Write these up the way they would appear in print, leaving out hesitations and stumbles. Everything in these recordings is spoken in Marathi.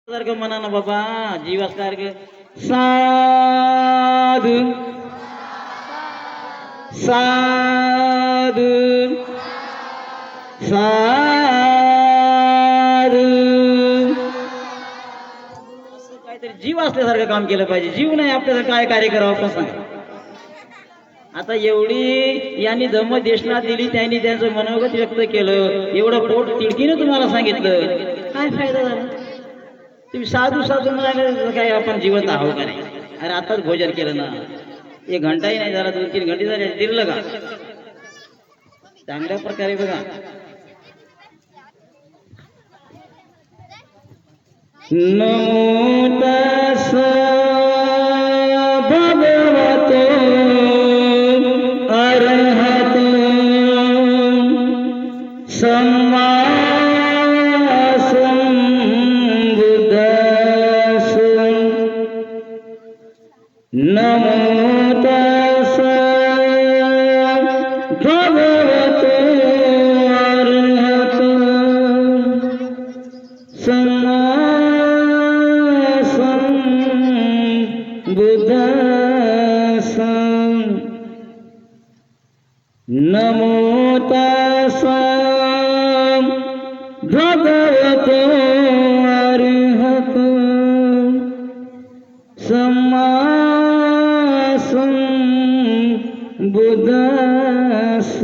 सारखं म्हणा ना बाबा, जीव असल्यासारखं साधू साधू साधू, असं काहीतरी जीव असल्यासारखं काम केलं पाहिजे. जीव नाही आपल्याला काय कार्य करावं आपण सांगा. आता एवढी यांनी धम्म देशना दिली, त्यांनी त्यांचं मनोगत व्यक्त केलं, एवढं पोट तिडकीनं तुम्हाला सांगितलं, काय फायदा झाला? तुम्ही साधू साधू म्हणाले काय आपण जिवंत आहो का नाही? अरे आताच भोजन केलं ना, 1 घंटाही नाही झाला, 2-3 घंटे झाले, दिलं का चांगल्या प्रकारे? बघा, नमो तस् भगवतो अरहतो सम्मा नमो तस् भगवतो अरहतो सम्मा सम्बुद्धस्स. नमो तस् भगवतो अरहतो सम्मा बुद्धस्स.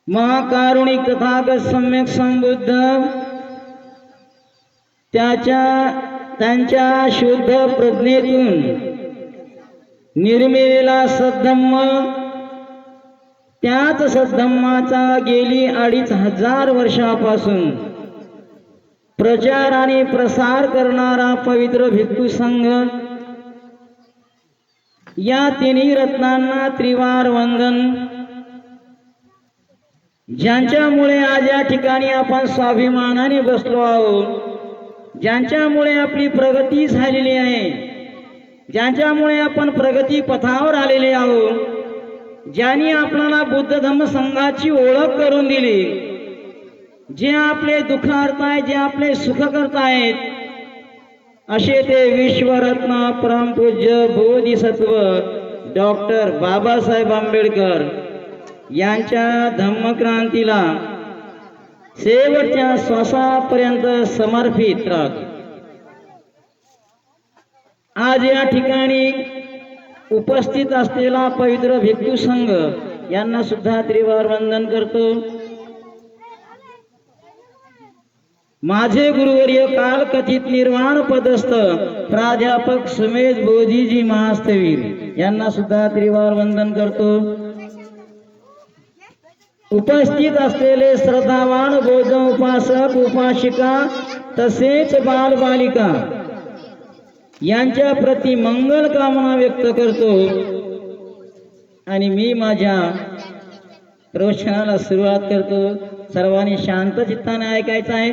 महाकारुणिक तथागत सम्यक संबुद्ध त्यांच्या शुद्ध प्रज्ञेतून निर्मिलेला सद्धम्म, त्याच सद्धम्माचा गेली 2500 वर्षापासून प्रचार आणि प्रसार करणारा पवित्र भिक्खू संघ, या तिन्ही रत्नांना त्रिवार वंदन. ज्यांच्यामुळे आज या ठिकाणी आपण स्वाभिमानाने बसलो आहोत, ज्यांच्यामुळे आपली प्रगती झालेली आहे, ज्यांच्यामुळे आपण प्रगती पथावर आलेले आहोत, ज्यांनी आपल्याला बुद्ध धम्म संघाची ओळख करून दिली, जे आपले दुःख हरतायत, जे आपले सुख करतायत, असे ते विश्वरत्न परमपूज्य बोधिसत्व डॉक्टर बाबासाहेब आंबेडकर यांच्या धम्मक्रांतीला शेवटच्या श्वासापर्यंत समर्पित राहतो. आज या ठिकाणी उपस्थित असलेला पवित्र भिक्खू संघ यांना सुद्धा त्रिवार वंदन करतो. माझे गुरुवर्य काल कथित निर्वाण पदस्थ प्राध्यापक सुमेध बोधीजी महास्थवीर यांना सुद्धा त्रिवार वंदन करतो. उपस्थित असलेले श्रद्धावान बौद्ध उपासक उपासिका तसेच बालबालिका यांच्या प्रति मंगल कामना व्यक्त करतो. आणि मी माझ्या प्रवचनाला सुरुवात करतो. सर्वांनी शांत चित्ताने ऐकायचं आहे,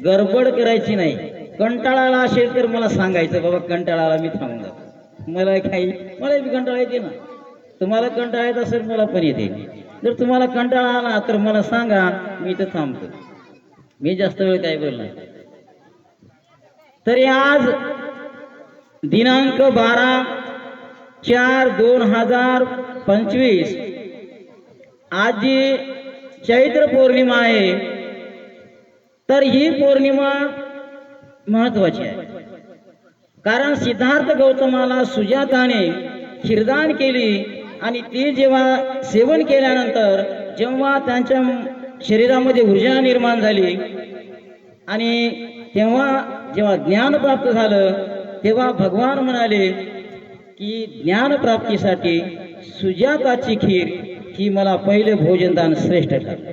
गडबड करायची नाही. कंटाळाला असेल तर मला सांगायचं, बाबा कंटाळाला मी थांबून जातो. मला बी कंटाळा येते ना, तुम्हाला कंटाळा येत असेल मला पण येते. जर तुम्हाला कंटाळा आला तर मला सांगा, मी तर थांबतो. मी जास्त वेळ काय बोलणार. तरी आज दिनांक 12/4/2025 आज जी चैत्र पौर्णिमा आहे, तर ही पौर्णिमा महत्वाची आहे. कारण सिद्धार्थ गौतमाला सुजाताने खीरदान केली आणि ते जेव्हा सेवन केल्यानंतर जेव्हा त्यांच्या शरीरामध्ये ऊर्जा निर्माण झाली आणि जेव्हा ज्ञान प्राप्त झालं, तेव्हा भगवान म्हणाले की ज्ञान प्राप्तीसाठी सुजाताची खीर ही मला पहिले भोजनदान श्रेष्ठ ठरले.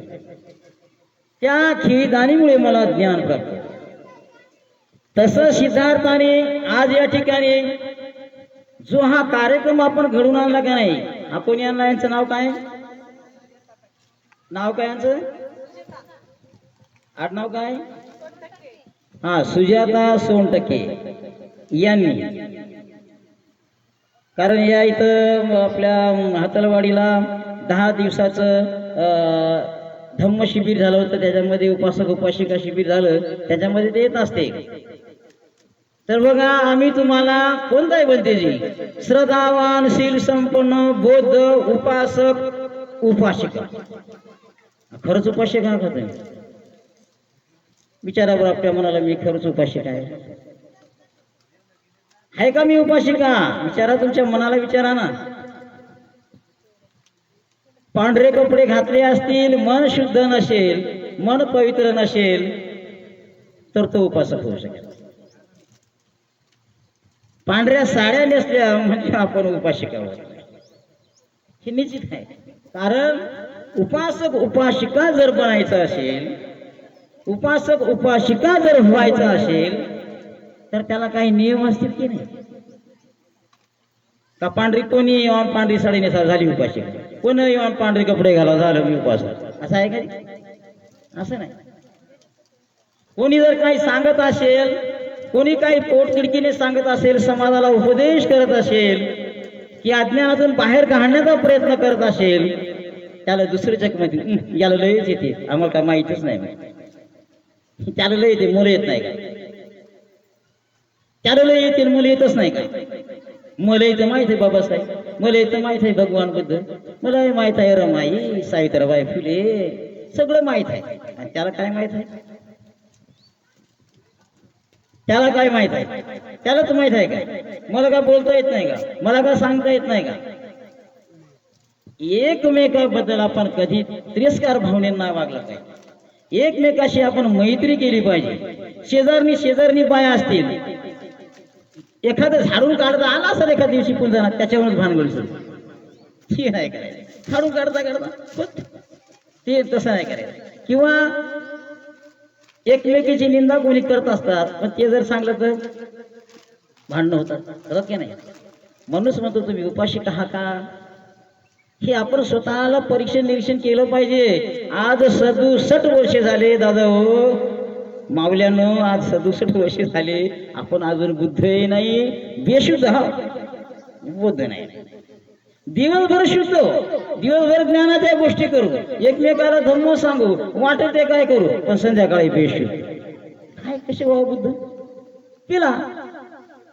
त्या खीरदानीमुळे मला ज्ञान प्राप्त. तसं सिद्धार्थाने आज या ठिकाणी जो हा कार्यक्रम आपण घडून आणला का नाही, आपण यांना, यांचं नाव काय, नाव काय यांचं, आडनाव काय, हा सुजाता सोनटके यांनी. कारण या इथं आपल्या हातलवाडीला 10 दिवसाचं धम्म शिबिर झालं होतं, त्याच्यामध्ये उपासक उपासिका शिबिर झालं, त्याच्यामध्ये ते येत असते. तर बघा, आम्ही तुम्हाला कोणताही बोलते जी श्रद्धावान शील संपन्न बौद्ध उपासक उपासिका, खरंच उपासिका का तुम्ही? विचारा बरं आपल्या मनाला, मी खरंच उपासिका आहे का? मी उपासिका? विचारा तुमच्या मनाला, विचारा ना. पांढरे कपडे घातले असतील, मन शुद्ध नसेल, मन पवित्र नसेल, तर तो उपासक होऊ शकेल. पांढऱ्या साड्या नेसल्या म्हणजे आपण उपासिका आहोत, हे निश्चित आहे. कारण उपासक उपासिका जर बनायचं असेल, उपासक उपासिका जर व्हायचं असेल, तर त्याला काही नियम असतील की नाही? का पांढरी कोणी येऊन पांढरी साडी नेसा झाली उपासिका, कोण येऊन पांढरे कपडे घाला झालं मी उपासक, असं आहे का? असं नाही. कोणी जर काही सांगत असेल, कोणी काही पोटतिडकीने सांगत असेल, समाजाला उपदेश करत असेल, की अज्ञानातून बाहेर काढण्याचा प्रयत्न करत असेल, त्याला दुसरे जगमध्ये याला लयच येते, आम्हाला काय माहितच नाही, त्याला लय येते, मुलं येत नाही का? त्याला लय येते, मुलं येतच नाही का? मला इथं माहित आहे बाबासाहेब, मला इथं माहित आहे भगवान बुद्ध, मला माहित आहे रमाई, सावित्रीबाई फुले, सगळं माहित आहे. आणि त्याला काय माहित आहे? त्याला काय माहित आहे? त्याला तर माहित आहे का? मला काय बोलता येत नाही का? मला काय सांगता येत नाही का? एकमेकाबद्दल आपण कधी तिरस्कार भावनेंना वागलं पाहिजे. एकमेकाशी आपण मैत्री केली पाहिजे. शेजारनी बाया असतील, एखादं झाडून काढता आला असेल एखाद्या दिवशी पुन्हा, त्याच्यावरच भानगड सुरू, हे नाही करायचं. झाडून काढता ते तसं नाही करायचं. किंवा एकमेकीची निंदा कोणी करत असतात, पण ते जर सांगलं तर भांडणं होतात की नाही? म्हणूनच म्हणतो तुम्ही उपासिक आहात का, हे आपण स्वतःला परीक्षण निरीक्षण केलं पाहिजे. आज 67 वर्ष झाले दादा हो, मावल्यानं आज 67 वर्ष झाले, आपण अजून बुद्धही नाही, बेशुद्ध आहोत, बुद्ध नाही. दिवसभर शुद्ध, दिवसभर ज्ञानाच्या गोष्टी करू, एकमेकाला धम्म सांगू, वाटेल ते काय करू, पण संध्याकाळी बेशुद्ध. काय कसे भाऊ बुद्ध? पिला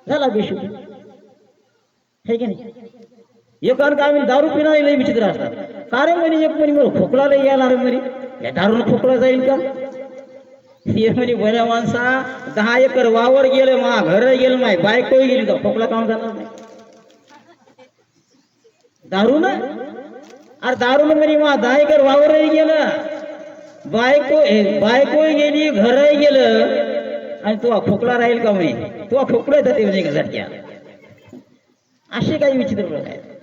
झाला बेशुद्ध, हे की नाही? एकाला आम्ही दारू पिणारे लई विचित्र असतात. कारण म्हणे एक म्हणे मला खोकला लई यायला रे, म्हणे या दारून खोकला जाईल का? हे म्हणे बऱ्या माणसा 10 एकर वावर गेलं, मा घर गेलं, माय बायको गेली, का खोकला काम जाणार नाही? दारू ना, अरे दारू म्हणे मा 10 एकर वावरही गेलं, बायको गेली, घरही गेलं, आणि तो खोकला राहील का? म्हणे तो खोकला येतात म्हणजे घरच्या. असे काही विचित्र प्रकार आहेत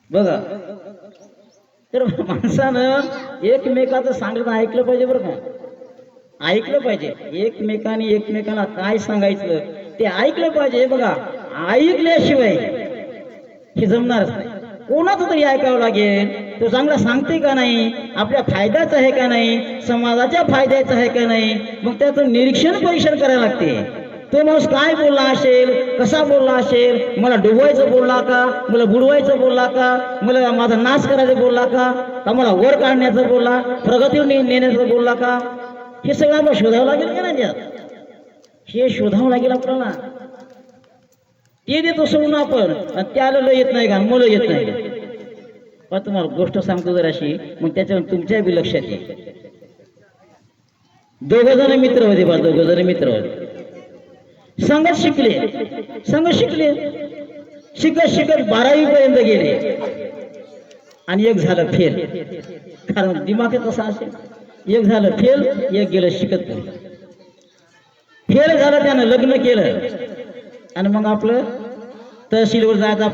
बघा. तर माणसानं एकमेकाचं सांगणं ऐकलं पाहिजे बरं का, ऐकलं पाहिजे. एकमेकाने एकमेकाला काय सांगायचं ते ऐकलं पाहिजे. बघा, ऐकल्याशिवाय हे जमणारच नाही. कोणाचं तरी ऐकावं लागेल, तो चांगला सांगते का नाही, आपल्या फायद्याचं आहे का नाही, समाजाच्या फायद्याचं आहे का नाही, मग त्याचं निरीक्षण परीक्षण करायला लागते. तो माणूस काय बोलला असेल, कसा बोलला असेल, मला डुबवायचं बोलला का, मला बुडवायचं बोलला का, मला माझा नाश करायचं बोलला का मला वर काढण्याचं बोलला, प्रगतीवर नेण्याचं बोलला का, हे सगळं आपल्याला शोधावं लागेल का नाही? हे शोधावं लागेल आपल्याला. ते देतो सोडून आपण, आणि त्याला लय येत नाही का, मला येत नाही का? पण तुम्हाला गोष्ट सांगतो जराशी, मग त्याच्यावर तुमच्या बी लक्षात येईल. 2 जण मित्र होते बा, 2 जण मित्र होते, संगत शिकले, शिकत 12वी पर्यंत गेले, आणि एक झालं फेल. कारण दिमाग कसा असेल, एक झालं फेल, एक गेलं शिकत. फेल झालं, त्यानं लग्न केलं, आणि मग आपलं तहसीलवर जायचा,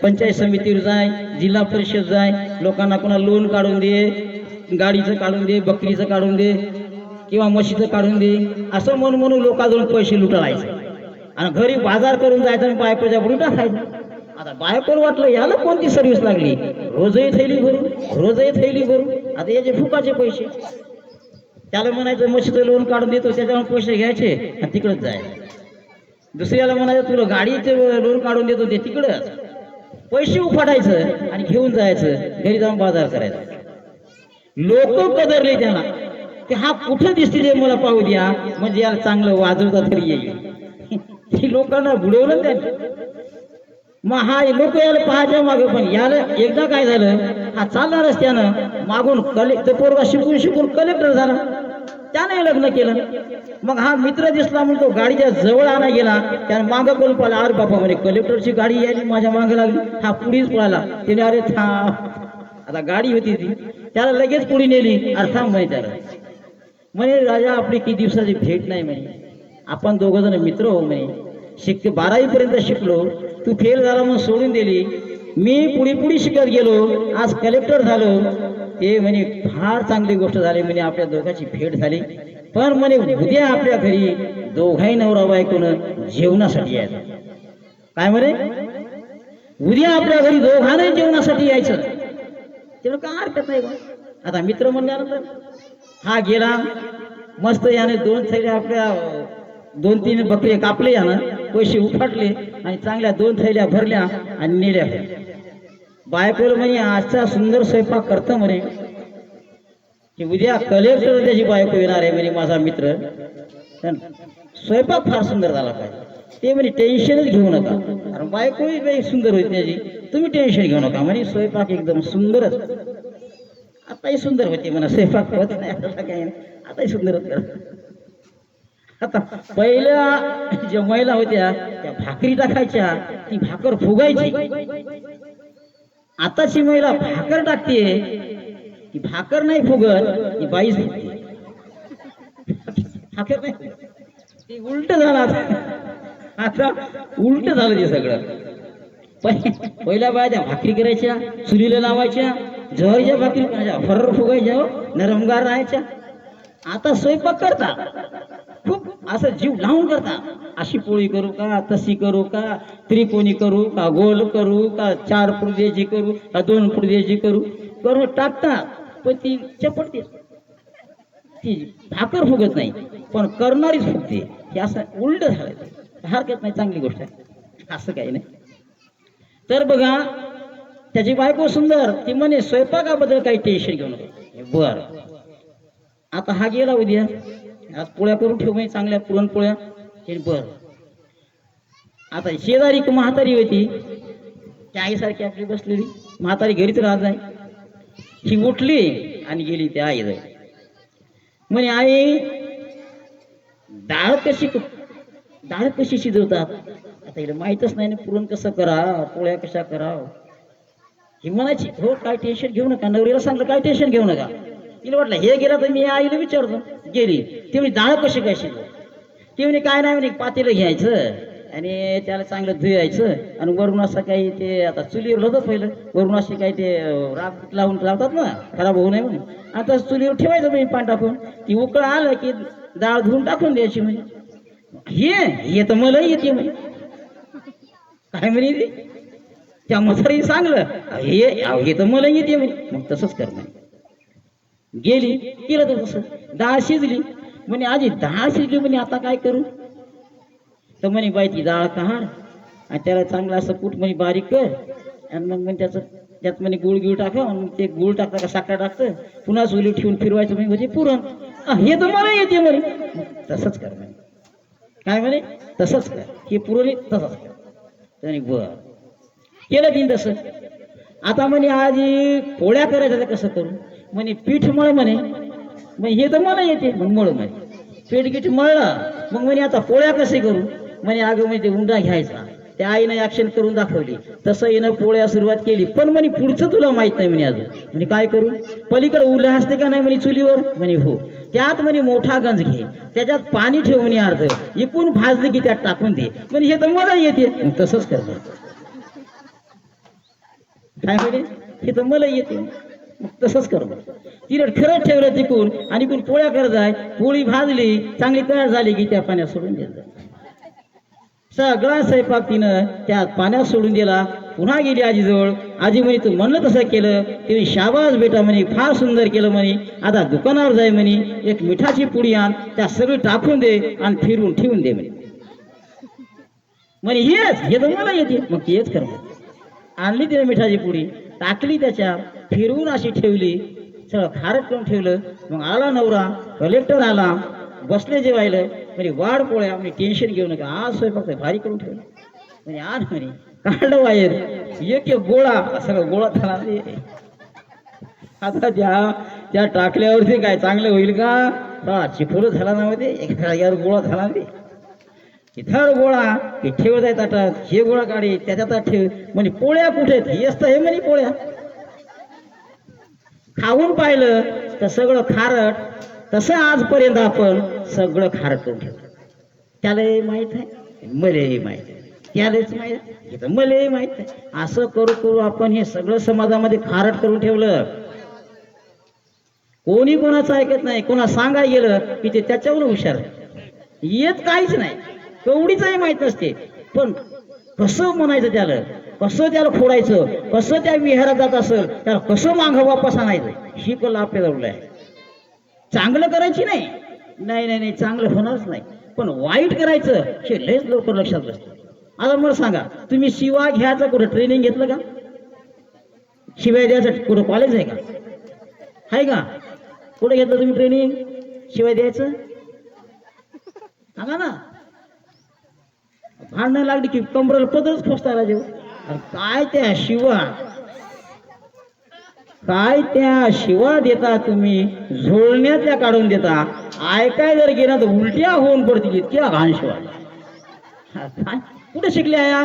पंचायत समितीवर जाय, जिल्हा परिषद जाय, लोकांना कोणा लोन काढून दे, गाडीचं काढून दे, बकरीचं काढून दे, किंवा म्हशीचं काढून दे, असं म्हणून लोकांजवळ पैसे लुटायचे, आणि घरी बाजार करून जायचं आणि बायकोच्या पुढे टाकायचं. आता बायकोला वाटलं याला कोणती सर्व्हिस लागली, रोजही थैली भरून, आता याचे फुकाचे पैसे. त्याला म्हणायचं म्हशीचं लोन काढून देतो, त्याच्यावर पैसे घ्यायचे आणि तिकडच जायचं. दुसऱ्याला म्हणायचं तुला गाडीचे लोन काढून देतो, ते तिकडच पैसे उफाटायचं आणि घेऊन जायचं, घरी जाऊन बाजार करायचा. लोक कदरले त्याला, की हा कुठं दिसतील मला पाहू द्या, म्हणजे याला चांगलं वाजवता तरी येईल. ही लोकांना बुडवलं त्यांनी. मग हा लोक याला पाहायच्या मागे, पण याला एकदा काय झालं, हा चालला रस्त्यानं मागून तो पोरगा शिकून शिकून कलेक्टर झाला, त्याने लग्न केलं. मग हा मित्र दिसला म्हणून तो गाडीच्या जवळ आणा गेला, त्याने मागं करून पळाला. अरे बापा म्हणे, कलेक्टरची गाडी यायची माझ्या मागे लागली. हा पुढेच पळाला. त्याने अरे थांब, आता गाडी होती ती, त्याला लगेच पुढे नेली. अरे थांब म्हणे, त्याला म्हणे राजा आपली किती दिवसाची भेट नाही म्हणे, आपण दोघ जण मित्र हो म्हणे, 12वी पर्यंत शिकलो, तू फेल झाला म्हणून सोडून दिली, मी पुढे पुढे शिकत गेलो, आज कलेक्टर झालो. ते म्हणे फार चांगली गोष्ट झाली म्हणे, आपल्या दोघांची भेट झाली. पण म्हणे उद्या आपल्या घरी दोघाही नवरा बायकोनं जेवणासाठी यायचं. काय म्हणे, उद्या आपल्या घरी दोघांनाही जेवणासाठी यायचं. तेवढं काय हरकत नाही बा. आता मित्र म्हणल्यानंतर हा गेला, मस्त याने 2 थैल्या आपल्या 2-3 बकरे कापले, यानं पैसे उफाटले आणि चांगल्या 2 थैल्या भरल्या आणि नेल्या. बायकोला म्हणे आजचा सुंदर स्वयंपाक करतं म्हणे, की उद्या कलेक्टर त्याची बायको येणार आहे म्हणे, माझा मित्र, स्वयंपाक फार सुंदर झाला पाहिजे. ते म्हणे टेन्शनच घेऊ नका, कारण बायकोही सुंदर होती त्याची, तुम्ही टेन्शन घेऊ नका म्हणे, स्वयंपाक एकदम सुंदरच. आताही सुंदर होते म्हणा, स्वयंपाक होत नाही आता काही नाही, आताही सुंदरच करा. आता पहिल्या ज्या महिला होत्या त्या भाकरी टाकायच्या, ती भाकर फुगायची. आताची महिला भाकर टाकते, ती भाकर नाही फुगत, ती बाईच फुगते. भाकर नाही, ती उलट झालं. आता उलट झालं ते सगळं. पहिल्या बाया त्या भाकरी करायच्या, चुलीला लावायच्या, ज्वारीच्या भाकरी फर्र फुगायच्या, नरमगार राहायच्या. आता स्वयंपाक करता खूप असं जीव लावून करता, अशी पोळी करू का, तशी करू का, त्रिकोणी करू का, गोल करू का, 4 पुडद्याची करू का, 2 पुडद्याची करू, करून टाकता. पण ती चपटते, ती भाकर फुगत नाही, पण करणारीच फुगते. हे असं उलट झालं. हरकत नाही, चांगली गोष्ट आहे, असं काही नाही. तर बघा, त्याची बायको सुंदर, ती म्हणे स्वयंपाकाबद्दल काही टेन्शन घेऊ नका. बर, आता हा गेला उद्या, आज पोळ्या करून ठेव म्हणे, चांगल्या पुरणपोळ्या. बर, आता शेजारी एक म्हातारी होती, त्या आईसारखी आपली बसलेली म्हातारी, घरीच राहत नाही. ही उठली आणि गेली त्या आई जाई, म्हणे आई डाळ कशी शिजवतात. आता हिला माहीतच नाही ना, पुरण कसं करा, पोळ्या कशा करा. ही म्हणायची हो काय टेन्शन घेऊ नका, नवरीला सांगलं काय टेन्शन घेऊ नका. तिला वाटलं हे गेला तर मी आईला विचारतो. गेली, ती म्हणे डाळ कशी काय शिजव. ती म्हणे काय नाही म्हणे, पातेलं घ्यायचं आणि त्याला चांगलं धुयायचं, आणि वरून असं काही ते, आता चुलीवर होतं पहिलं, वरून असे काही ते राख लावून लावतात ना, खराब होऊ नये म्हणून. आता चुलीवर ठेवायचं म्हणे पाणी टाकून, ती उकळ आलं की डाळ धुवून टाकून द्यायची म्हणे. हे तर मला येते म्हणे. काय म्हणे ती, त्या म्हातारीने सांगलं हे तर मला येते म्हणे. मग तसंच कर म्हणे. गेली, केलं तर तसं, डाळ शिजली. म्हणे आजी डाळ शिजली म्हणे, आता काय करू. तर म्हणे बाई ती डाळ काढ आणि त्याला चांगलं असं कूट म्हणे बारीक कर, आणि मग म्हणे त्यात म्हणे गुळ गिळ टाका, ते गुळ टाकता का साखर टाकतं, पुन्हा चुली ठेवून फिरवायचं म्हणजे पुरण. हे तर मला येते म्हणे. तसंच कर म्हणे. काय म्हणे, तसंच कर, हे पुरण तसंच कर. आणि बर केलं की तसं. आता म्हणे आजी पोळ्या करायच्या कसं करू. म्हणे पीठ मळ म्हणे. मग हे तर मला येते, मग मळ म्हणे. पीठ गीठ मळलं, मग म्हणे आता पोळ्या कसे करू. म्हणे अगं म्हणजे उंडा घ्यायचा, त्या आईने ऍक्शन करून दाखवली, तसं येणं पोळ्या सुरुवात केली. पण म्हणे पुढचं तुला माहित नाही म्हणे अजून. म्हणजे काय करू, पलीकडे उलह असते का नाही म्हणे चुलीवर. म्हणे हो, त्यात म्हणे मोठा गंज घे, त्याच्यात पाणी ठेव म्हणे अर्ध, इकून भाजले की त्यात टाकून दे. म्हणजे हे तर मला येते. तसंच कर. काय म्हणे, हे तर मला येते. तसंच कर. तिला खरंच ठेवलं तिकून, आणि इकून पोळ्या करत आहे. पोळी भाजली, चांगली तयार झाली की त्या पाण्यात सोडून दिलं. सगळा स्वयंपाक तिनं त्या पाण्यात सोडून दिला. पुन्हा गेली आजीजवळ. आजी म्हणे तू म्हणलं तसं केलं. तिने शाबास बेटा म्हणे, फार सुंदर केलं म्हणे. आता दुकानावर जाय म्हणे, एक मिठाची पुडी आण, त्या सगळी टाकून दे आणि फिरून ठेवून दे म्हणे. म्हणे हे तर मला येते. मग तेच कर. आणली तिने मिठाची पुडी, टाकली त्याच्या, फिरवून अशी ठेवली. सगळं खारट करून ठेवलं. मग आला नवरा, कलेक्टर आला, बसले जेवायला. म्हणजे वाढ पोळ्या, म्हणजे टेन्शन घेऊ नका, आज स्वयंपाक भारी करून ठेवलं. म्हणजे आण म्हणे, काढलं बाहेर, एक एक गोळा, सगळं गोळा झाला. आता त्या टाकल्यावरती काय चांगलं होईल का? चिखोल झाला ना मध्ये, एका जागेवर गोळा झाला ते. इथं गोळा हे ठेवत आहे ताटात, हे गोळा काढे त्याच्या ताट ठेव. म्हणजे पोळ्या कुठे आहेत? हे असतं हे म्हणे पोळ्या. खाऊन पाहिलं तर सगळं खारट. तसं आजपर्यंत आपण सगळं खारट करून ठेवलं. त्यालाही माहित आहे, मलाही माहित आहे, त्यालाच माहित आहे, मलाही माहित आहे. असं करू करू आपण हे सगळं समाजामध्ये खारट करून ठेवलं. कोणी कोणाचं ऐकत नाही. कोणा सांगाय गेलं की ते त्याच्यावर हुशार येत काहीच नाही, कवडीचंही माहित नसते. पण कसं म्हणायचं त्याला, कसं त्याला फोडायचं, कसं त्या विहारात जात असेल त्याला कसं मागं वापस आणायचं, ही कला आपल्याला आहे. चांगलं करायची नाही, नाही नाही नाही चांगलं होणारच नाही, पण वाईट करायचं हे लयच लवकर लक्षात बसतं. आता मला सांगा, तुम्ही शिवा घ्यायचं कुठं ट्रेनिंग घेतलं का? शिवाय द्यायचं कुठं कॉलेज आहे का? आहे का? कुठे घेतलं तुम्ही ट्रेनिंग शिवाय द्यायचं? सांगा ना. भांडणं लागली की कमरेला पदरच खोसतायला जेव. काय त्या शिवा, काय त्या शिवा देता तुम्ही, झोळण्यातल्या काढून देता. ऐकाय जर गेला तर उलट्या होऊन पडतील इतक्या घाण शिवा. कुठे शिकल्या या?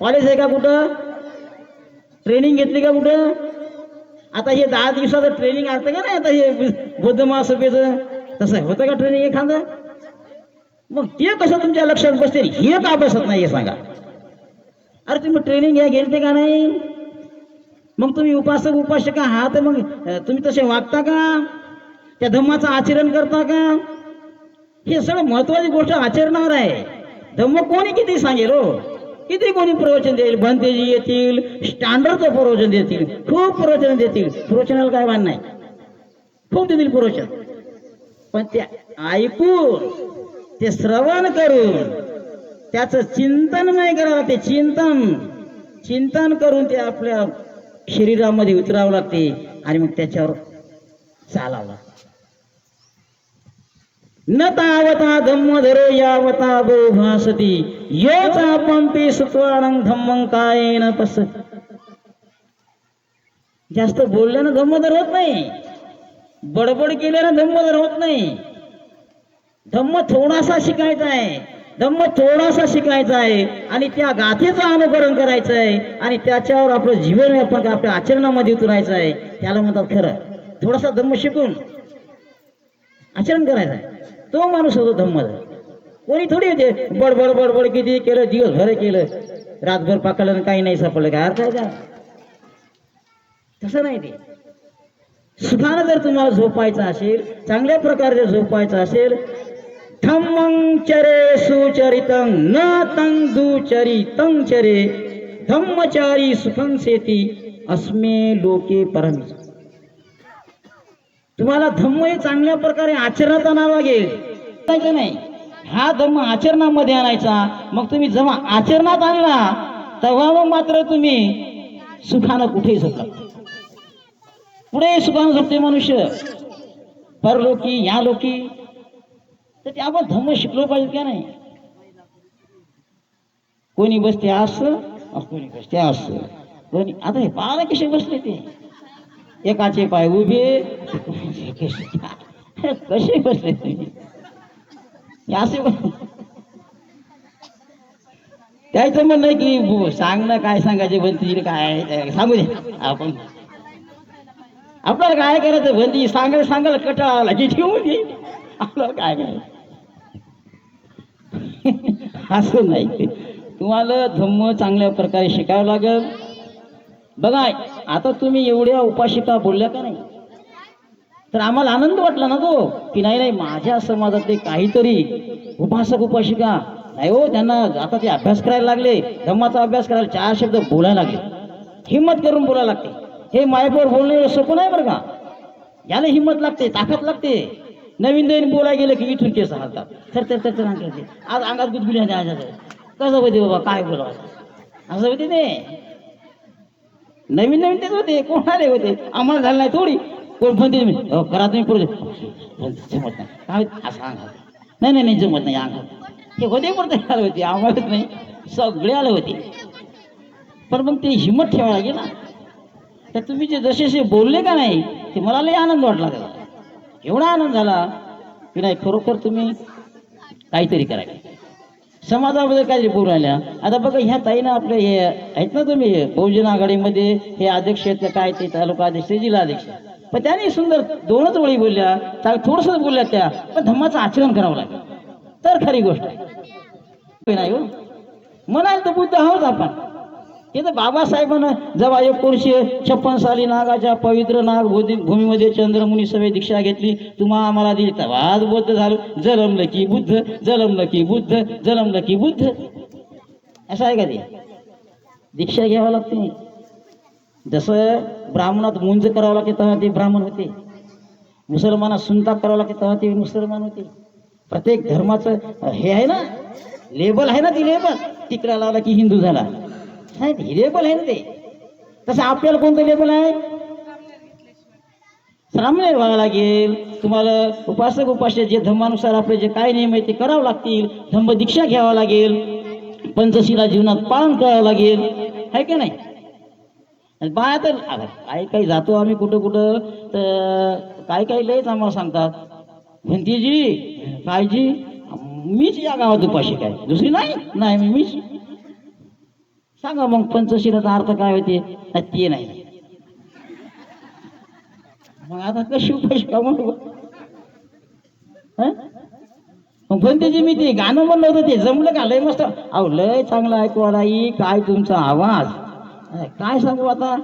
कॉलेज आहे का कुठं? ट्रेनिंग घेतली का कुठं? आता हे 10 दिवसाचं ट्रेनिंग असतं का नाही? आता हे बौद्ध महासभेचं तसं होतं का ट्रेनिंग एखादं? मग ते कसं तुमच्या लक्षात बसते हे का बसत नाही हे सांगा. अरे तुम्ही ट्रेनिंग घ्या घेतले का नाही? मग तुम्ही उपासक उपासक आहात, मग तुम्ही तसे वागता का? त्या धम्माचं आचरण करता का? हे सगळं महत्वाची गोष्ट आचरणावर आहे. धम्म कोणी किती सांगेल हो, किती कोणी प्रवचन देईल, भंतेजी येतील, स्टँडर्डचं प्रवचन देतील, खूप प्रवचन देतील. प्रवचनाला काय मान नाही, खूप देतील प्रवचन. पण ते ऐकून, ते श्रवण करून त्याचं चिंतनमय करावं लागते. चिंतन करून ते आपल्या शरीरामध्ये उतरावं लागते आणि मग त्याच्यावर चालावं लागतं. न तावता धम्मधरो यावता गो भासती, योचा पंपी सुत्वानं धम्मं कायेन पसती. जास्त बोलल्यानं धम्मधर होत नाही, बडबड केल्यानं धम्मधर होत नाही. धम्म थोडासा शिकायचा आहे, धम्म थोडासा शिकायचा आहे आणि त्या गाथेचं अनुकरण करायचं आहे आणि त्याच्यावर आपलं जीवन व्यापक आपल्या आचरणामध्ये उतरायचं आहे. त्याला म्हणतात खरं. थोडासा धम्म शिकून आचरण करायचं आहे, तो माणूस होतो धम्मधर. कोणी थोडी होते बडबड बडबड किती केलं, दिवसभर केलं, रातभर पाकळलं काही नाही सापडलं, काय अर्थ आहे का? तसं नाही. ते सुखानं जर तुम्हाला झोपायचं असेल, चांगल्या प्रकारे झोपायचं असेल, धम्मं चरे सुचरितं न तं दुचरितं चरे, धम्मचारी सुखं सेती अस्मे लोके परमे. तुम्हाला धम्म हे चांगल्या प्रकारे आचरणात आणावं लागेल, काय नाही. हा धम्म आचरणामध्ये आणायचा. मग तुम्ही जेव्हा आचरणात आणला तेव्हा मग मात्र तुम्ही सुखानं कुठेही झोपला. पुढे सुखानं झोपते मनुष्य, परलोकी या लोकी. तर ते आपण धम्म शिकलो पाहिजे का नाही? कोणी बसते असं, कोणी बसते असं, कोणी. आता हे पाहायला कसे बसले ते, एकाचे पाय उभे, कसे बसले तुम्ही असे. त्याचं म्हणणं आहे की सांग ना, काय सांगायचे भंती, काय सांगू दे आपण. आपल्याला काय करायचं भंती सांगायला कटाळा आला की ठेवून दे, आपल्याला काय करायचं. असं नाही, तुम्हाला धम्म चांगल्या प्रकारे शिकावं लागेल. बघा आता तुम्ही एवढ्या उपासिका बोलल्या का नाही, तर आम्हाला आनंद वाटला ना तो, की नाही नाही माझ्या समाजातले काहीतरी उपासक उपासिका नाही हो, त्यांना आता ते अभ्यास करायला लागले, धम्माचा अभ्यास करायला 4 शब्द बोलायला लागले, हिम्मत करून बोलायला लागते. हे मायेवर बोलणे सोपं नाही बरं का, याला हिम्मत लागते, ताकद लागते. नवीन नवीन बोलायला गेलं की इथून केस हालतात, तर आज अंगात गुदगुल्या द्यायच्या. कसं होते बाबा, काय बोलावं असं होते ते. नवीन नवीन तेच होते, कोणाले होते, आम्हाला झालं नाही थोडी. कोण म्हणते तुम्ही करा तुम्ही पुढे जमत नाही काय असं अंग नाही नाही नाही जमत नाही अंग हे होते पण ते आले होते आम्हालाच नाही सगळे आले होते पण मग ते हिंमत ठेवायला लागेल ना तर तुम्ही जे जसे बोलले का नाही ते मला लई आनंद वाटला त्याला एवढा आनंद झाला की नाही खरोखर तुम्ही काहीतरी करायला समाजामध्ये काहीतरी बोलून राहिल्या आता बघा ह्या ताईनं आपले हे आहेत ना तुम्ही बहुजन आघाडीमध्ये हे अध्यक्ष आहेत काय ते तालुका अध्यक्ष जिल्हाध्यक्ष पण त्याने सुंदर दोनच ओळी बोलल्या थोडंसं बोलल्या त्या पण धम्माचं आचरण करावं लागेल तर खरी गोष्ट आहे नाही हो म्हणाल तर बुद्ध आहोत आपण हे तर बाबासाहेबांना जेव्हा 1956 साली नागाच्या पवित्र नाग भूमीमध्ये चंद्रमुनी सभे दीक्षा घेतली तुम्हा आम्हाला दिली तेव्हा बुद्ध झालं जलमलं की बुद्ध जलमलं की बुद्ध जलमलं की बुद्ध असं आहे का ते दीक्षा घ्यावं लागते जसं ब्राह्मणात मुंज करावं लागते तेव्हा ते ब्राह्मण होते मुसलमानात सुनताप करावं लागते तेव्हा ते मुसलमान होते प्रत्येक धर्माचं हे आहे ना लेबल आहे ना ती लेबल तिकडे लावला की हिंदू झाला नाही लेबल आहे ना ते तसं आपल्याला कोणतं लेबल आहे सामने व्हावं लागेल तुम्हाला उपासक जे धर्मानुसार आपले जे काय नियम आहे ते करावं लागतील धम्म दीक्षा घ्यावं लागेल पंचशीला जीवनात पालन करावं लागेल आहे की नाही बाया तर काही काही जातो आम्ही कुठं कुठं तर काही लयच आम्हाला सांगतात म्हणतीजी कायजी मीच या गावात उपाशी काय दुसरी नाही मीच सांगा मग पंचशीलाचा अर्थ काय होते ते नाही मग आता कशी उपाशी का म्हणू मग पंतजी मी ते गाणं म्हणलं होतं ते जमलं का लय मस्त अहो लय चांगलं ऐकू आई काय तुमचा आवाज काय सांगू आता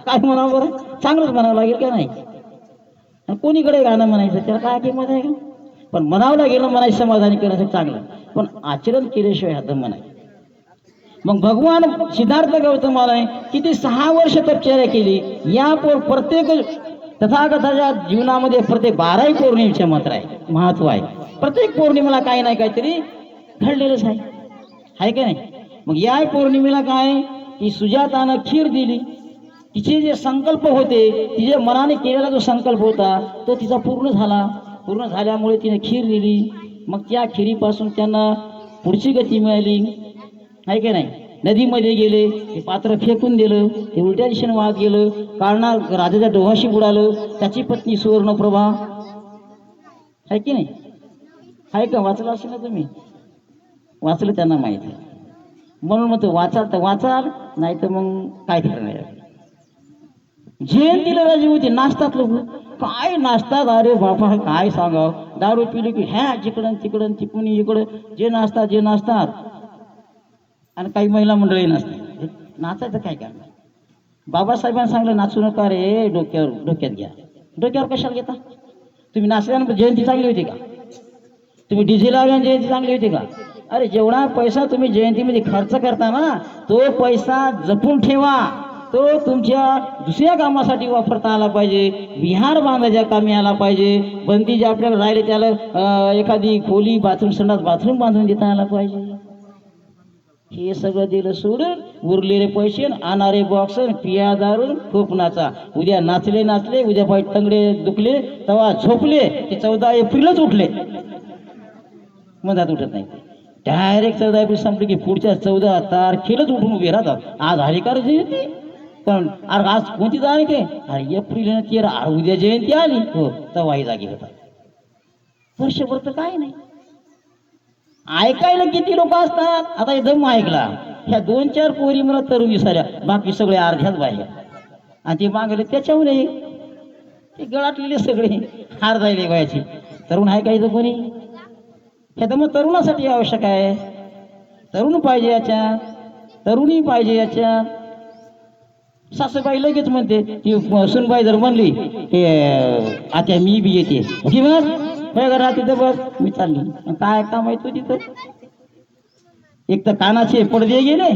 काय म्हणावं बरं चांगलंच म्हणावं लागेल का नाही कोणीकडे गाणं म्हणायचं त्याला काय किंमत आहे का पण म्हणावं लागेल म्हणायचं समाधानी करण्यासाठी चांगलं पण आचरण केल्याशिवाय हात म्हणाय मग भगवान सिद्धार्थ गौतमाला किती 6 वर्ष तपश्चर्या केली या प्रत्येक तथागताच्या जीवनामध्ये प्रत्येक 12 पौर्णिमेच्या मात्र आहे महत्व आहे प्रत्येक पौर्णिमेला काही नाही काहीतरी घडलेलंच आहे का नाही मग या पौर्णिमेला काय की सुजातानं खीर दिली तिचे जे संकल्प होते तिच्या मनाने केलेला जो संकल्प होता तो तिचा पूर्ण झाल्यामुळे तिने खीर दिली मग त्या खिरीपासून त्यांना पुढची गती मिळाली आहे की नाही नदीमध्ये गेले ते पात्र फेकून दिलं ते उलट्या दिशेने वाहत गेलं कारणा राजाच्या डोहाशी बुडालं त्याची पत्नी सुवर्णप्रभा आहे की नाही आहे का वाचलं असेल ना तुम्ही वाचलं त्यांना माहिती म्हणून मग तो वाचाल नाही तर मग काय करणार जयंतीला राजी होती नाचतात लोक काय नाचतात अरे बापा काय सांगावं दारू पिली की ह्या जिकडं तिकडं तिकडून इकडं जे नाचतात आणि काही महिला मंडळी नसते नाचायचं काय करणार बाबासाहेबांनी सांगलं नाचू नका रे डोक्यात घ्या डोक्यावर कशाला घेता तुम्ही नाचल्यानंतर जयंती चांगली होती का तुम्ही डीजे लावल्याने जयंती चांगली होती का अरे जेवढा पैसा तुम्ही जयंतीमध्ये खर्च करता ना तो पैसा जपून ठेवा तो तुमच्या दुसऱ्या कामासाठी वापरता आला पाहिजे विहार बांधायच्या कामी आला पाहिजे बंदी जे आपल्याला राहिले त्याला एखादी खोली बाथरूम बांधून देता आला पाहिजे हे सगळं दिलं सोडून उरलेले पैसे आणणारे बॉक्स पिया दारून खूप नाचा उद्या नाचले उद्या पाय तंगडे दुखले तेव्हा झोपले ते 14 एप्रिलच उठले मधात उठत नाही डायरेक्ट 14 एप्रिल संपले की पुढच्या 14 तारखेलाच उठून उभे राहतात आज हरिकार जयंती पण अरे आज कोणती तारीख आहे अरे एप्रिल 13 उद्या जयंती आली हो तेव्हाही जागी होता वर्षभर तर काय नाही ऐकायला किती लोक असतात आता एकदम ऐकला ह्या 2-4 पोरी मला तरुण विसरल्या बाकी सगळे अर्ध्याच बाहेर आणि ते मागले त्याच्यावर ते गळाटलेले सगळे हार जायले वयाची तरुण ऐकायचं कोणी ह्या तर मग तरुणासाठी आवश्यक आहे तरुण पाहिजे याच्यात तरुणी पाहिजे याच्यात सासूबाई लगेच म्हणते ती सुनबाई जर म्हणली की आता मी बी येते किंवा घरात तिथं बस मी चालली काय काम आहे तू तिथं एक तर कानाचे पडदे गेले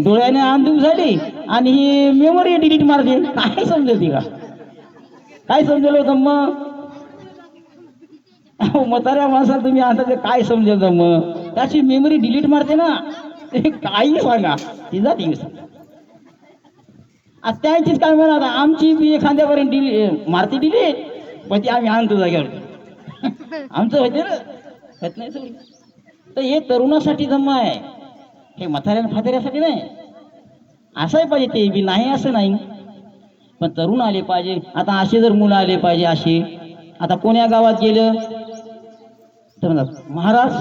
डोळ्याने अंधुक झाली आणि ही मेमरी डिलीट मारते काय समजेल ती का काय समजेल होतं मग म्हाताऱ्या माणसाला तुम्ही आता ते काय समजेल मग त्याची मेमरी डिलीट मारते ना ते काही सांगा ती जाते आता त्याचीच काय म्हणा, आमची बी एखाद्यापर्यंत दिली मारती दिली पण ती आम्ही आणतो जाग्यावर आमचं होते ना होत नाही थोडी. तर हे तरुणासाठी धम्म आहे, हे म्हाताऱ्या फाताऱ्यासाठी नाही. असंही पाहिजे ते बी नाही असं नाही, पण तरुण आले पाहिजे. आता असे जर मुलं आले पाहिजे असे, आता कोण्या गावात गेलं तर म्हणतात महाराज,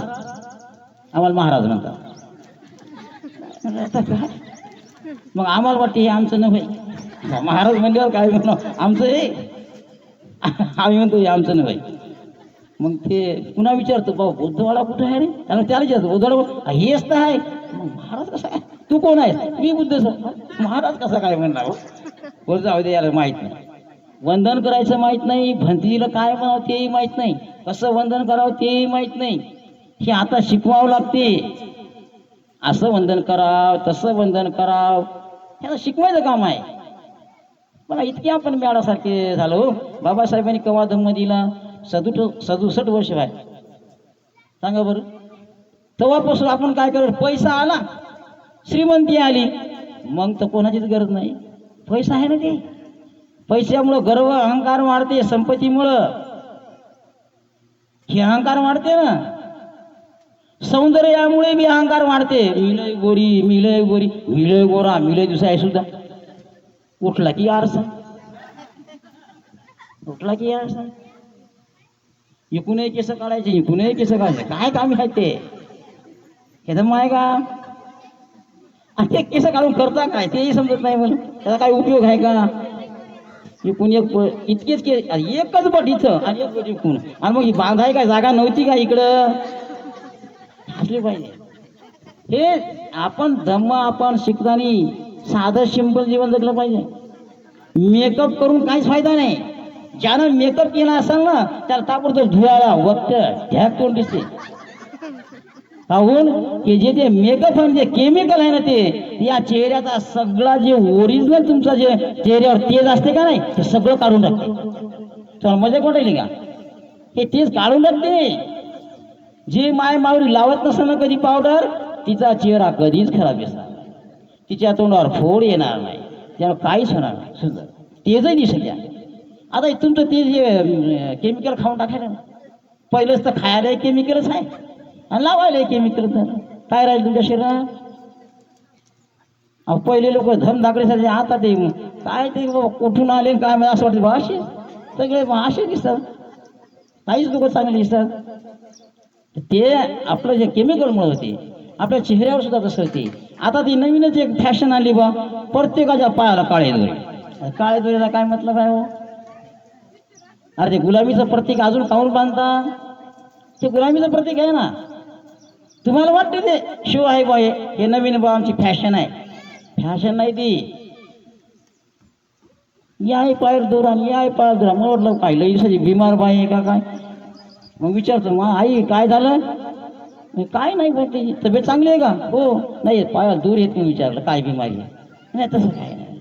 आम्हाला महाराज म्हणतात. आता काय मग आम्हाला वाटते हे आमचं नव्हे, महाराज म्हणल्यावर काय म्हणणार आमचं हे आम्ही म्हणतो हे आमचं नव्हे. मग ते पुन्हा विचारतो बाबा बुद्धवाडा कुठं आहे रे, त्याला विचारतो बुद्धवाडा हेच तर आहे. मग महाराज कसा आहे, तू कोण आहे, मी बुद्ध सर. महाराज कसा काय म्हणणार, बोल जाऊ दे याला माहित नाही. वंदन करायचं माहित नाही, भंतीला काय म्हणावं तेही माहित नाही, कसं वंदन करावं तेही माहित नाही. हे आता शिकवावं लागते, असं वंदन कराव तसं वंदन कराव, ह्याला शिकवायचं काम आहे. मला इतके आपण मॅडासारखे झालो. बाबासाहेबांनी केव्हा धम्म दिला, 67 वर्ष आहे. सांगा बरं. तेव्हापासून आपण काय करतो, पैसा आला श्रीमंती आली मग तर कोणाचीच गरज नाही. पैसा आहे ना, ते पैशामुळं गर्व अहंकार वाढते, संपत्तीमुळं हे अहंकार वाढते ना. सौंदर्यामुळे बी अहंकार वाढते. मिलय गोरी, मिलय गोरी, मिलय गोरा, मिलय दुसरा आहे सुद्धा. उठला की आरसा, उठला की आरसा, इकूनही केस काढायचे, इकूनही केस काढायचे, काय काम आहे ते, हे धम्म आहे का? ते केस काढून करता काय तेही समजत नाही मला, त्याचा काय उपयोग आहे का? इकून एक इतकेच के एकच बट इथं आणि एक बट इकून, आणि मग बांधाय काय जागा नव्हती का इकडं, असले पाहिजे. हे आपण धम्म आपण शिकताना साधं सिंपल जीवन जगलं पाहिजे. मेकअप करून काहीच फायदा नाही. ज्यानं मेकअप केला असेल ना त्याला ताबडतोब धुवाळा वक्त ढॅक तोंड दिसते. काहून की जे ते मेकअप आणि जे केमिकल आहे ना ते या चेहऱ्याचा सगळा जे ओरिजिनल तुमचा जे चेहऱ्यावर तेज असते का नाही ते सगळं काढून टाकते. चला मजा कोटायली का, हे तेज काढून टाकते. जे माय मावरी लावत नसेल ना कधी पावडर, तिचा चेहरा कधीच खराब दिसणार, तिच्या तोंडावर फोड येणार नाही, त्यामुळे काहीच होणार नाही, सुद्धा तेजही दिसत. आता तुमचं ते जे केमिकल खाऊन टाकायला, पहिलंच तर खायला केमिकलच आहे आणि लावायला केमिकल, तर काय राहील तुमच्या शरीरात. पहिले लोक धन दाखल्यासारखे, आता ते काय ते कुठून आले काय असं वाटतं बा, असे सगळे असे दिसतात, काहीच लोक चांगले दिसतात. ते आपलं जे केमिकलमुळे होते, आपल्या चेहऱ्यावर सुद्धा तसं होते. आता ती नवीनच एक फॅशन आली बा, प्रत्येकाच्या पायाला काळे दोरे. काळे दोऱ्याचा काय मतलब आहे हो? अरे ते गुलाबीचं प्रतीक अजून काऊन बांधता, ते गुलाबीचं प्रतीक आहे ना. तुम्हाला वाटते ते शिव आहे बा, हे नवीन बा आमची फॅशन आहे. फॅशन नाही ती. या पायर दोरा, या पायर दोरा, मला वाटलं काय लई बिमार बाई आहे का काय. मग विचारतो मग आई काय झालं, काय नाही बोलते, तब्येत चांगली आहे का, हो नाही पायाला दूर येत नाही. विचारलं काय बिमारी आहे, नाही तसं काय नाही.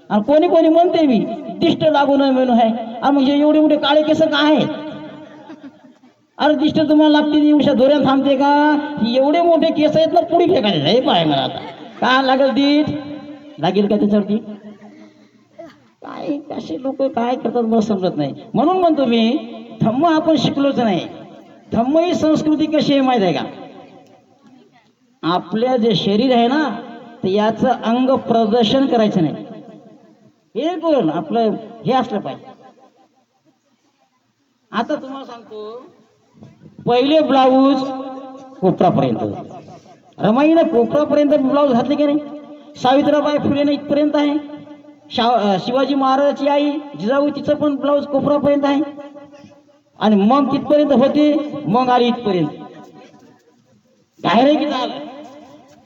आणि कोणी कोणी म्हणते मी दिष्ट लागू नये म्हणून आहे. म्हणजे एवढे मोठे काळे केस काय आहेत, अरे दिष्ट तुम्हाला लागते उशा दोऱ्यात थांबते का, एवढे मोठे केस आहेत ना पुढे फेकायचे. हे पाय मला आता काय लागेल, दीट लागेल का त्याच्यावरती, काय कसे लोक काय करतात मला समजत नाही. म्हणून म्हणतो मी धम्म आपण शिकलोच नाही. धम्म ही संस्कृती कशी आहे माहित आहे का, आपल्या जे शरीर आहे ना तर याचं अंग प्रदर्शन करायचं नाही, हे करून आपलं हे असलं पाहिजे. आता तुम्हाला सांगतो, पहिले ब्लाऊज कोपरापर्यंत, रमाईनं कोपरापर्यंत ब्लाऊज घातले की नाही. सावित्रीबाई फुलेनं इथपर्यंत आहे. शिवाजी महाराजाची आई जिजाऊ तिचं पण ब्लाऊज कोपरापर्यंत आहे. आणि मग तिथपर्यंत होते, मग आली इथपर्यंत. डायरेक्ट झालं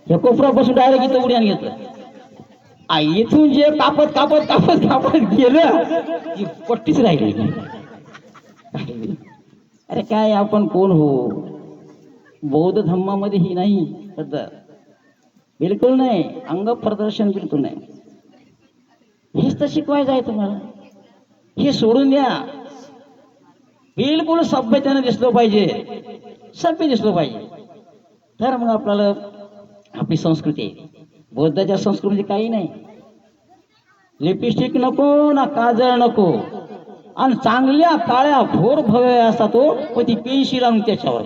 हे कोपरापासून डायरेक्ट इथं उड्यान घेतलं. इथून जे कापत कापत कापत कापत गेलं ती पट्टीच राहिली. अरे काय आपण कोण हो, बौद्ध धम्मामध्ये ही नाही पद्धत, बिलकुल नाही. अंग प्रदर्शन बिलकुल नाही. हेच तर शिकवायचं आहे तुम्हाला. हे सोडून द्या. बिलकुल सभ्यतेने दिसलं पाहिजे, सभ्य दिसलं पाहिजे, तर मग आपल्याला आपली संस्कृती आहे. बौद्धाच्या संस्कृती काही नाही. लिपस्टिक नको ना काजळ नको, आणि चांगल्या काळ्या भोर भव्य असा तो व ती पेन्शिल आणून त्याच्यावर.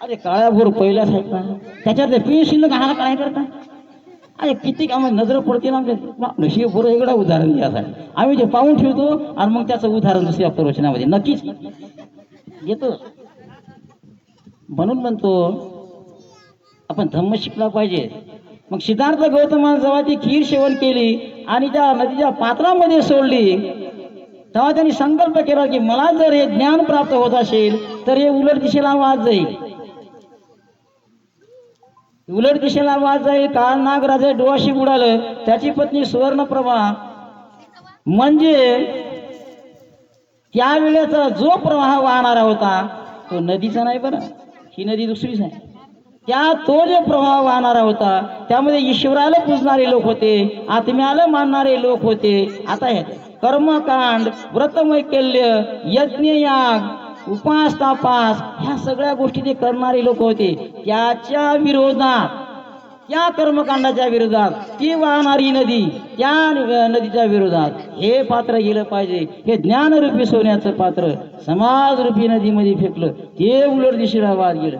अरे काळ्या भोर पहिल्याच आहेत ना, त्याच्यात पेन्शिल घाला काय करता. अरे किती आम्हाला नजर पडते ना आमच्या नशीब बरं. एवढा उदाहरण द्यासाठी आम्ही जे पाहून ठेवतो आणि मग त्याचं उदाहरण दुसऱ्या प्रवचनामध्ये नक्कीच घेतो. म्हणून म्हणतो आपण धम्म शिकला पाहिजे. मग सिद्धार्थ गौतमाने जेव्हा ती खीर सेवन केली आणि त्या नदीच्या पात्रामध्ये सोडली, तेव्हा त्यांनी संकल्प केला की मला जर हे ज्ञान प्राप्त होत असेल तर हे उलट दिशेला वाद जाईल. उलट दिशेला वाद जाईल. काल नागराजे डोळ्याशी बुडालं. त्याची पत्नी सुवर्णप्रभा म्हणजे त्यावेळेचा जो प्रवाह वाहणारा होता तो नदीचा नाही बरं, ही नदी दुसरीच आहे. तो जो प्रवाह वाहणारा होता त्यामध्ये ईश्वराला पूजणारे लोक होते, आत्म्याला मानणारे लोक होते. आता हे कर्मकांड, व्रतमैकल्य, यज्ञयाग, उपास तापास ह्या सगळ्या गोष्टी ते करणारे लोक होते. त्याच्या विरोधात, त्या कर्मकांडाच्या विरोधात ती वाहणारी नदी, त्या नदीच्या विरोधात हे पात्र गेलं पाहिजे. हे ज्ञानरूपी सोन्याचं पात्र समाजरूपी नदीमध्ये फेकलं, ते उलट दिशेला वाद गेलं.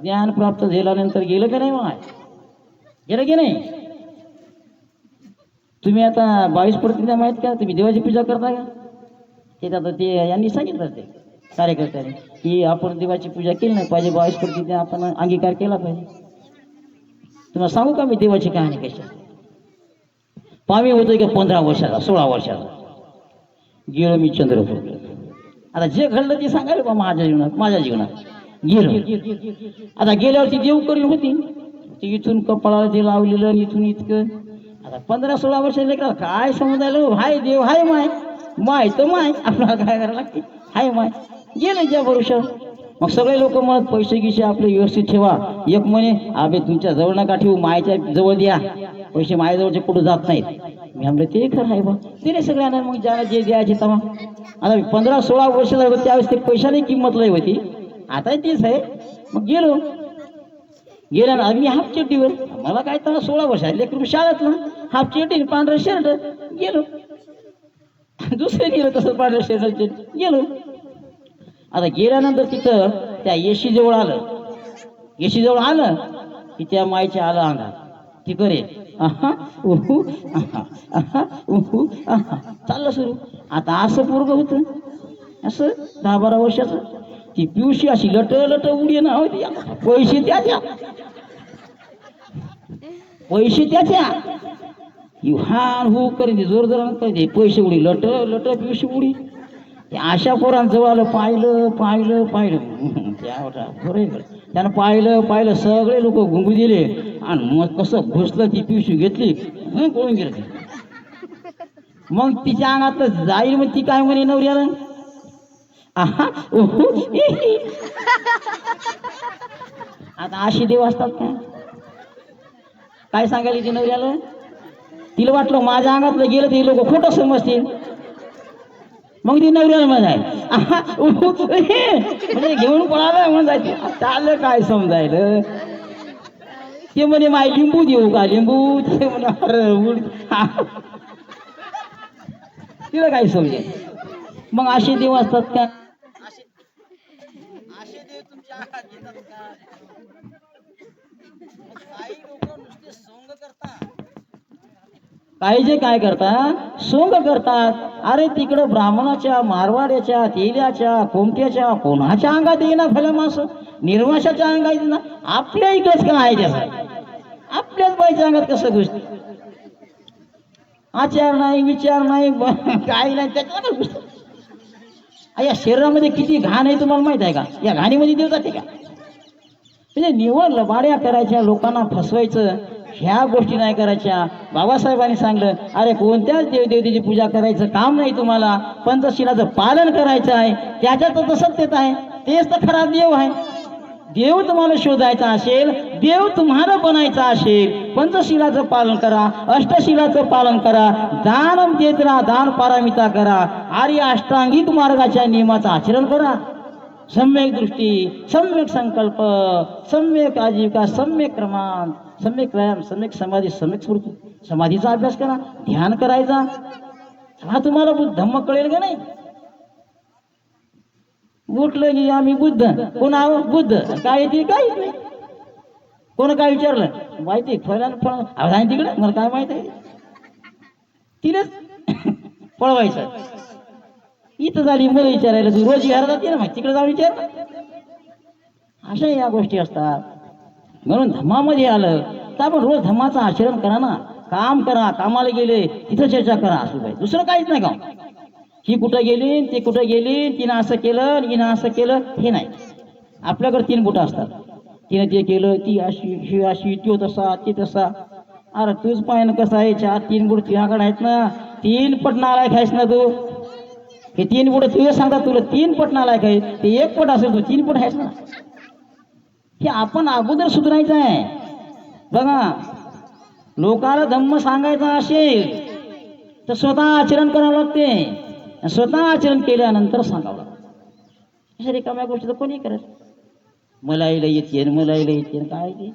ज्ञान प्राप्त झाल्यानंतर गेलं का नाही? मग गेलं की नाही? तुम्ही आता 22 प्रतिज्ञा माहीत का? तुम्ही देवाची पूजा करता का? ते आता ते यांनी सांगितलं ते कार्यकर्त्यांनी की आपण देवाची पूजा केली नाही पाहिजे, 22 प्रतिज्ञा आपण अंगीकार केला पाहिजे. तुम्हाला सांगू का मी देवाची कहाणी कशी? पामी होतोय का 15 वर्षाचा 16 वर्षाचा गेलो मी चंद्रपूर. आता जे घडलं ते सांगायला बा माझ्या जीवनात गेलो. आता गेल्यावरती देव करील होती ते इथून कपाळाला ते लावलेलं, इथून इतकं. आता 15-16 वर्षाचे लेकरं काय समजायला, हाय देव हाय माय तर माय आपल्याला काय करायला लागते, हाय माय गेले ज्या भरोशा. मग सगळे लोक म्हणत पैसे गिसे आपले व्यवस्थित ठेवा. एक म्हणे आबे तुमच्या जवळ नका ठेवू, मायच्या जवळ द्या, पैसे माझ्याजवळचे कुठं जात नाहीत. मी म्हणलं ते खरं आहे बा, दिले सगळ्यांना. मग ज्याला जे द्यायचे तेव्हा आता 15-16 वर्षाला होतं त्यावेळेस ते पैशाने किंमत लय होती, आता तीच आहे. मग गेल्या ना मी हाफ चड्डीवर, मला काय तर 16 वर्ष लेकरू शाळेतलं हाफ चड्डी पांढरं शर्ट गेलो. दुसरं गेलं तसं पांढरं शर्ट गेलो. आता गेल्यानंतर तिथं त्या येशीजवळ आलं की त्या मायच्या आलं अंगात ती करे चाललं सुरू. आता असं पोरगं होतं असं 10-12 वर्षाचं. ती पिवशी अशी लट उडी ना होती. पैसे त्याच्या हान हो करीन जोर करीन पैसे उडी लट पिवशी उडी. अशा पोरांजवळ आलं, पाहिलं त्यानं पाहिलं सगळे लोक घुंगू दिले आणि मग कसं घुसलं ती पिवशी घेतली पळून गेलं. मग तिच्या अंगात जाईल. मग ती काय म्हणे नवऱ्याला, आता अशी देव असतात काय सांगायला ती नवऱ्याला? तिला वाटलं माझ्या अंगातलं गेलं ते लोक खोटं समजतील. मग ती नवऱ्याला म्हणाय म्हणजे घेऊन पळालं म्हणून जायचे. चाललं काय समजायलं ते म्हणे माय लिंबू देऊ का लिंबू, ते म्हणे तिला काय समजेल. मग असे देव असतात का? असे देव तुमच्या हातात येतात का? काही लोक नुसते सोंग करतात, काही जे काय करतात सोंग करतात. अरे तिकडं ब्राह्मणाच्या, मारवाड्याच्या, तेल्याच्या, कोमट्याच्या कोणाच्या अंगात येणार भल्या माणसं, निर्वाशाच्या अंगात येणार. आपल्या इकडेच का आहे त्याचं, आपल्याच बाईच्या अंगात कसं गोष्टी. आचार नाही, विचार नाही, काही नाही, त्याच्या गोष्ट. या शरीरामध्ये किती घाण आहे तुम्हाला माहित आहे का? या घाणीमध्ये देव जाते का? म्हणजे निवड लबाड्या करायच्या, लोकांना फसवायचं, ह्या गोष्टी नाही करायच्या. बाबासाहेबांनी सांगलं अरे कोणत्याच देवदेवतेची पूजा करायचं काम नाही तुम्हाला, पंचशिलाचं पालन करायचं आहे. त्याच्यात सत्यता आहे, तेच तर खरा देव आहे. देव तुम्हाला शोधायचा असेल, देव तुम्हाला बनायचा असेल, पंचशिलाचं पालन करा, अष्टशिलाचं पालन करा, दान देत राहा, दान पारामिता करा, आर्य अष्टांगिक मार्गाच्या नियमाचं आचरण करा. सम्यक दृष्टी, सम्यक संकल्प, सम्यक आजीविका, सम्यक क्रमांक सम्यक व्यायाम, सम्यक समाधी, सम्यक स्फूर्ती, समाधीचा अभ्यास करा, ध्यान करायचा, हा तुम्हाला धम्म कळेल का नाही. उठलं की आम्ही बुद्ध, कोण आहो बुद्ध, काय येते काय नाही. कोण काय विचारलं माहिती फळानं फळ तिकडे मला काय माहित आहे, तिलाच पळवायचं. इथं झाली मुलं विचारायला, तू रोज विहार जाते ना, मग तिकडे जाऊन विचार. अशा या गोष्टी असतात. म्हणून धम्मामध्ये आलं तर आपण रोज धम्माचं आचरण करा ना, काम करा, कामाला गेले तिथं चर्चा करा, असं पाहिजे, दुसरं काहीच नाही. काम ही कुठं गेली, ती कुठं गेली, तिनं असं केलं, हिनं असं केलं, हे नाही. आपल्याकडे 3 बोटं असतात, तिनं ते केलं, ती अशी, ही अशी, तो तसा, ती तसा. अरे तूच पाहिजे कसं आहे, 4-3 बोट तुझ्याकडे आहेत ना, 3 पट नालायक आहेस ना तू. हे 3 बोट तुझे सांगतात, तुला 3 पट नालायक आहे, ते 1 पट असेल, तू 3 पट आहेस ना. हे आपण अगोदर सुधारायचं आहे. बघा, लोकाला धम्म सांगायचा असेल तर स्वतः आचरण करावं लागते, स्वतः आचरण केल्यानंतर सांगावं लागतं. अशा रिकाम्या गोष्टी तर कोणी करत. मला येते, मला येते, काय ते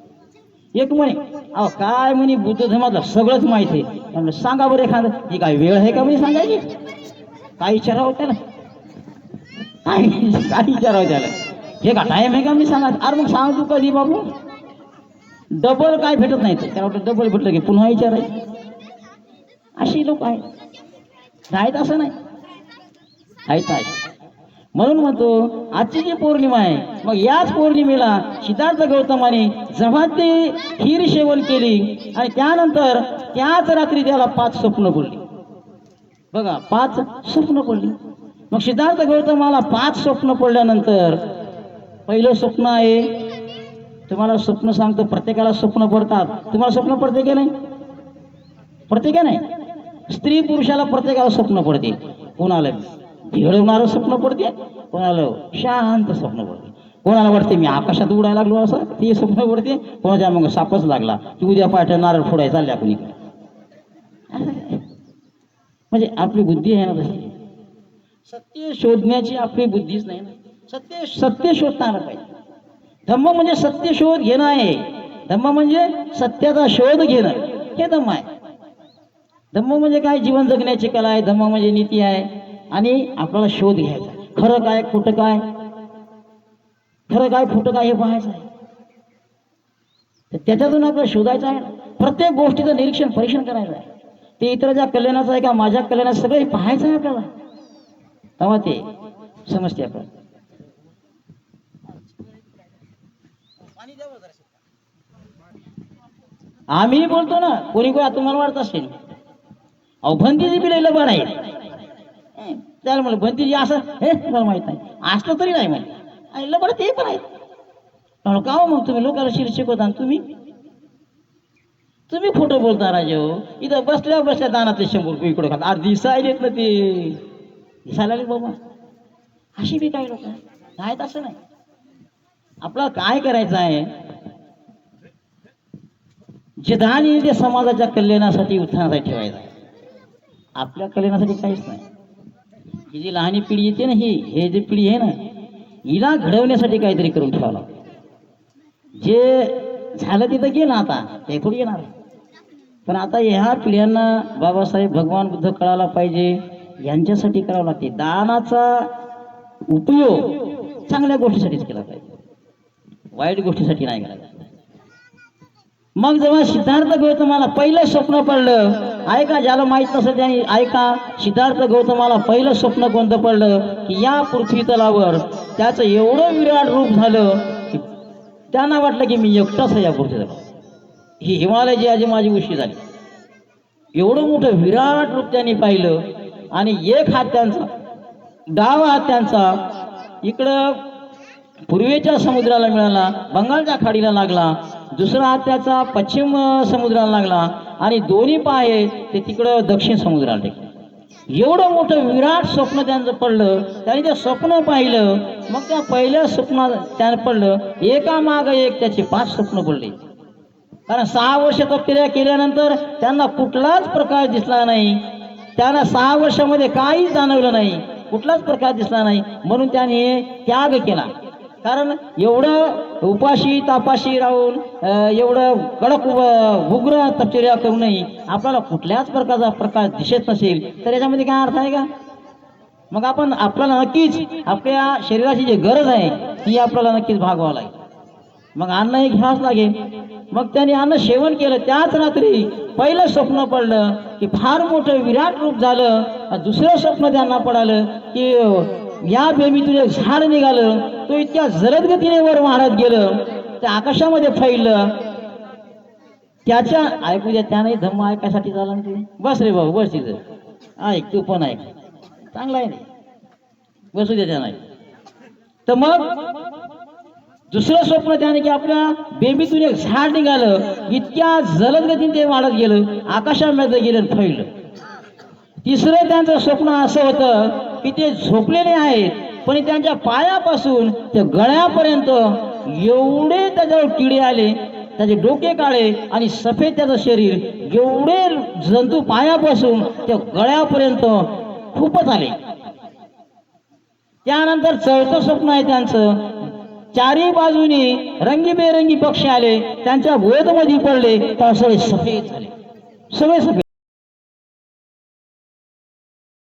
एक म्हणे, अहो काय म्हणे बुद्ध धर्मातलं सगळंच माहित आहे, सांगा बरं एखादं. ही काय वेळ आहे का म्हणे सांगायची, काय विचारावं त्याला, काय विचारावं त्याला, हे का टाइम आहे का मी सांगा. अरे मग सांग तू कधी बाबू, डबल काय भेटत नाही, त्याला वाटतं डबल भेटलं की पुन्हा विचारायचं. अशी लोक आहेत, नाहीत असं नाही, आहेत अशी. म्हणून म्हणतो आजची जी पौर्णिमा आहे, मग याच पौर्णिमेला सिद्धार्थ गौतमाने जेव्हा ते खीर सेवन केली आणि त्यानंतर त्याच रात्री त्याला 5 स्वप्न पडली. बघा, 5 स्वप्न पडली. मग सिद्धार्थ गौतमाला 5 स्वप्न पडल्यानंतर पहिलं स्वप्न आहे, तुम्हाला स्वप्न सांगतो, प्रत्येकाला स्वप्न पडतात. तुम्हाला स्वप्न पडते की नाही, पडते का नाही. स्त्री पुरुषाला प्रत्येकाला स्वप्न पडते. कोणाला भिडवणारं स्वप्न पडते, कोणाला शांत स्वप्न पडते, कोणाला वाटते मी आकाशात उडायला लागलो असं ते स्वप्न पडते, कोणाच्या मग सापच लागला की उद्या पाठ नारळ फोडायला चालल्या कुणी. म्हणजे आपली बुद्धी आहे ना तशी, सत्य शोधण्याची आपली बुद्धीच नाही ना. सत्य शोधता आलं पाहिजे. धम्म म्हणजे सत्य शोध घेणं आहे. धम्म म्हणजे सत्याचा शोध घेणं, हे धम्म आहे. धम्म म्हणजे काय, जीवन जगण्याची कला आहे. धम्म म्हणजे नीती आहे आणि आपल्याला शोध घ्यायचा, खरं काय खोटं काय, खरं काय खोटं काय हे पाहायचं आहे. तर त्याच्यातून आपल्याला शोधायचं आहे. प्रत्येक गोष्टीचं निरीक्षण परीक्षण करायचं आहे. ते इतराच्या कल्याणाचं आहे का माझ्या कल्याणाचं, सगळं पाहायचं आहे आपल्याला, तेव्हा ते समजते आपल्याला. आम्ही बोलतो ना, कोणी कोणी तुम्हाला वाटत असेल अहो भंतीजी बी लय लबाड आहे, त्याला म्हणलं भंतीजी असं, हे मला माहित नाही, असलं तरी नाही माहिती, लबाड ते पण आहे. का हो मग तुम्ही लोकांना शिकवता, तुम्ही खोटं बोलता राजे हो. इथं बसल्या दानातले 100 रुपये इकडे खात, अरे दिसायला येत ना, ते दिसायला लागले बाबा. अशी बी काही लोक नाहीत, असं नाही. आपल्याला काय करायचं आहे, जे दान येईल ते समाजाच्या कल्याणासाठी, उत्थानासाठी ठेवायचं आहे. आपल्या कल्याणासाठी काहीच नाही. ही जी लहानी पिढी येते ना, हे जी पिढी आहे ना, हिला घडवण्यासाठी काहीतरी करून ठेवावं लागतं. जे झालं तिथं गेलं, आता ते थोडी येणार. पण आता ह्या पिढ्यांना बाबासाहेब भगवान बुद्ध कळायला पाहिजे, यांच्यासाठी करावं लागते. दानाचा उपयोग चांगल्या गोष्टीसाठीच केला पाहिजे, वाईट गोष्टीसाठी नाही केला. मग जेव्हा सिद्धार्थ गौतमाला पहिलं स्वप्न पडलं, ऐका, ज्याला माहित नसेल त्यांनी ऐका, सिद्धार्थ गौतमाला पहिलं स्वप्न कोणतं पडलं की या पृथ्वी तलावर त्याचं एवढं विराट रूप झालं की त्यांना वाटलं की मी एकटाच आहे या पृथ्वी तलावर. ही हिमालयाची आजी माझी उशी झाली. एवढं मोठं विराट रूप त्यांनी पाहिलं आणि एक हात त्यांचा, डावा हात त्यांचा इकडं पूर्वेच्या समुद्राला मिळाला, बंगालच्या खाडीला लागला, दुसरा हात त्याचा पश्चिम समुद्राला लागला आणि दोन्ही पाय ते तिकडं दक्षिण समुद्राला टेकले. एवढं मोठं विराट स्वप्न त्यांचं पडलं. त्यांनी ते स्वप्न पाहिलं. मग त्या पहिल्या स्वप्नात त्यानं पडलं, एका माग एक त्याचे 5 स्वप्न पडले. कारण 6 वर्ष तपश्चर्या केल्यानंतर त्यांना कुठलाच प्रकार दिसला नाही. त्यांना 6 वर्षामध्ये काहीच जाणवलं नाही, कुठलाच प्रकार दिसला नाही. म्हणून त्याने त्याग केला. कारण एवढं उपाशी तापाशी राहून एवढं कडक उग्र तपचर्या करूनही आपल्याला कुठल्याच प्रकारचा प्रकार दिसत नसेल तर याच्यामध्ये काय अर्थ आहे का? मग आपल्याला नक्कीच आपल्या शरीराची जी गरज आहे ती आपल्याला नक्कीच भागवावं लागेल. मग अन्न हे घ्यावंच लागेल. मग त्यांनी अन्न सेवन केलं. त्याच रात्री पहिलं स्वप्न पडलं की फार मोठं विराट रूप झालं. दुसरं स्वप्न त्यांना पडालं की या बेंबीतून एक झाड निघालं. तो इतक्या जलद गतीने वर वाढत गेलं, त्या आकाशामध्ये फैललं. त्याच्या ऐकू द्या, त्याने धम्म ऐकायसाठी झाला ना ते. बस रे भाऊ, बस तिथं ऐक, तू पण ऐक, चांगला आहे नाही, बसू द्या त्याला. तर मग दुसरं स्वप्न त्याने की आपल्या बेंबीतून एक झाड निघालं, इतक्या जलद गतीने ते वाढत गेलं, आकाशामध्ये गेलं, फैललं. तिसरं त्यांचं स्वप्न असं होतं की ते झोपलेले आहेत, पण त्यांच्या पायापासून ते गळ्यापर्यंत एवढे त्याच्यावर किडे आले, त्याचे डोके काळे आणि सफेद त्याचं शरीर, एवढे जंतू पायापासून ते गळ्यापर्यंत खूपच आले. त्यानंतर चौथं स्वप्न आहे त्यांचं, चारी बाजूनी रंगीबेरंगी पक्षी आले, त्यांच्या गोदमध्ये पडले, तर सगळे सफेद झाले, सगळे सफेद.